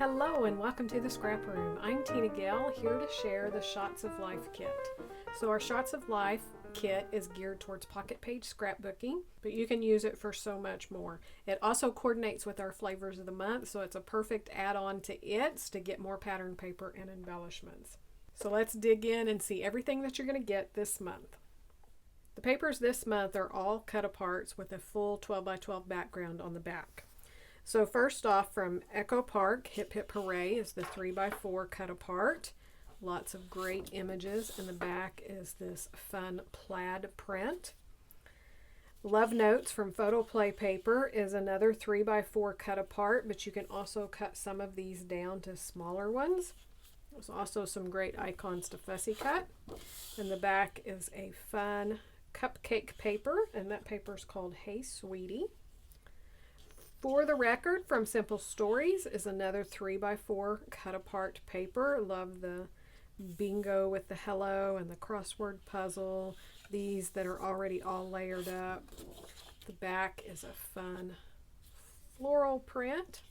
Hello and welcome to the Scrap Room. I'm Tina Gale, here to share the Shots of Life kit. So our Shots of Life kit is geared towards pocket page scrapbooking, but you can use it for so much more. It also coordinates with our flavors of the month, so it's a perfect add-on to it to get more pattern paper and embellishments. So let's dig in and see everything that you're going to get this month. The papers this month are all cut aparts with a full 12 by 12 background on the back. So first off, from Echo Park, Hip Hip Hooray is the 3x4 cut apart. Lots of great images. In the back is this fun plaid print. Love Notes from Photo Play Paper is another 3x4 cut apart, but you can also cut some of these down to smaller ones. There's also some great icons to fussy cut. And the back is a fun cupcake paper, and that paper is called Hey Sweetie. For the Record from Simple Stories is another 3x4 cut apart paper. Love the bingo with the hello and the crossword puzzle. These that are already all layered up. The back is a fun floral print.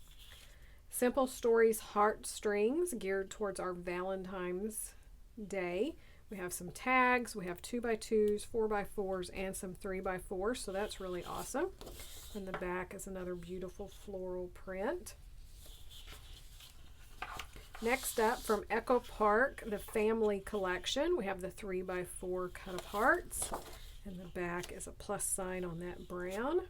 Simple Stories Heartstrings geared towards our Valentine's Day. We have some tags, we have 2x2s, 4x4s, and some 3x4s, so that's really awesome. And the back is another beautiful floral print. Next up, from Echo Park, the Family Collection, we have the 3x4 cut aparts, and the back is a plus sign on that brown.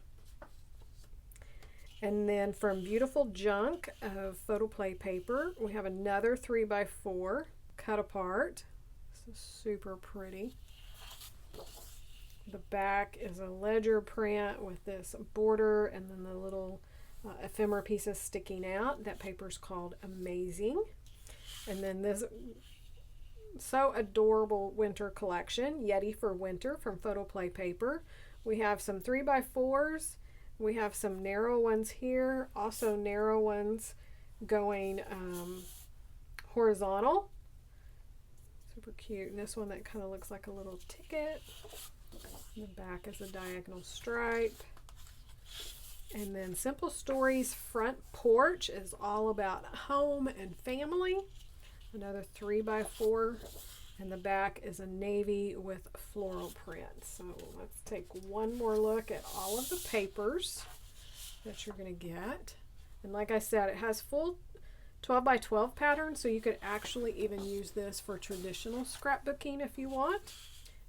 And then from Beautiful Junk of Photo Play Paper, we have another 3x4 cut apart. This is super pretty. The back is a ledger print with this border and then the little ephemera pieces sticking out. That paper is called Amazing. And then this so adorable winter collection, Yeti for Winter from Photo Play Paper. We have some 3x4s. We have some narrow ones here, also narrow ones going horizontal. Super cute. And this one that kind of looks like a little ticket. The back is a diagonal stripe. And then Simple Stories Front Porch is all about home and family. Another 3x4. And the back is a navy with floral print. So let's take one more look at all of the papers that you're going to get. And like I said, it has full 12 by 12 pattern, so you could actually even use this for traditional scrapbooking if you want.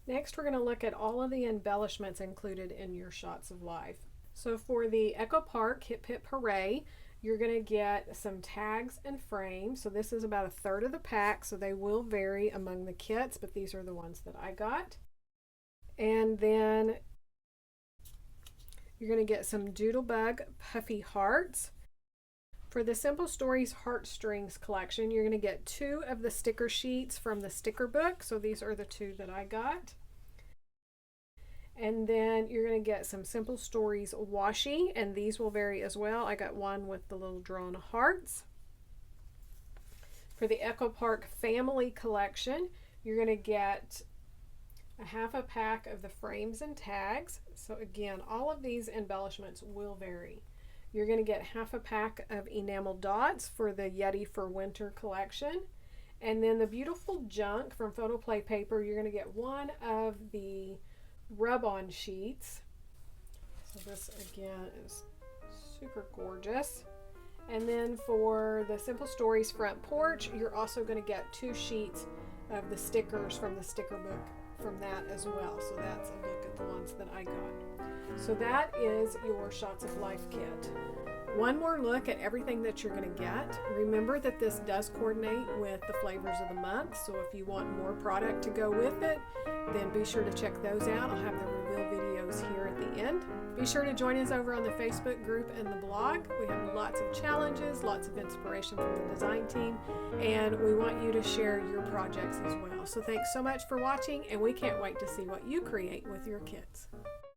Next, we're going to look at all of the embellishments included in your Shots of Life. So for the Echo Park Hip Hip Hooray, you're going to get some tags and frames. So this is about a third of the pack, so they will vary among the kits, but these are the ones that I got. And then you're going to get some Doodlebug Puffy Hearts. For the Simple Stories Heartstrings collection, you're going to get 2 of the sticker sheets from the sticker book. So these are the 2 that I got. And then you're going to get some Simple Stories washi, and these will vary as well. I got one with the little drawn hearts. For the Echo Park Family Collection, you're going to get a half a pack of the frames and tags. So again, all of these embellishments will vary. You're going to get half a pack of enamel dots for the Yeti for Winter collection. And then the Beautiful Junk from Photo Play Paper, you're going to get one of the rub-on sheets. So this again is super gorgeous. And then for the Simple Stories Front Porch, you're also going to get 2 sheets of the stickers from the sticker book from that as well. So that's a look at the ones that I got. So that is your Shots of Life kit. One more look at everything that you're going to get. Remember that this does coordinate with the flavors of the month, so if you want more product to go with it, then be sure to check those out. I'll have the reveal videos here at the end. Be sure to join us over on the Facebook group and the blog. We have lots of challenges, lots of inspiration from the design team, and we want you to share your projects as well. So thanks so much for watching, and we can't wait to see what you create with your kits.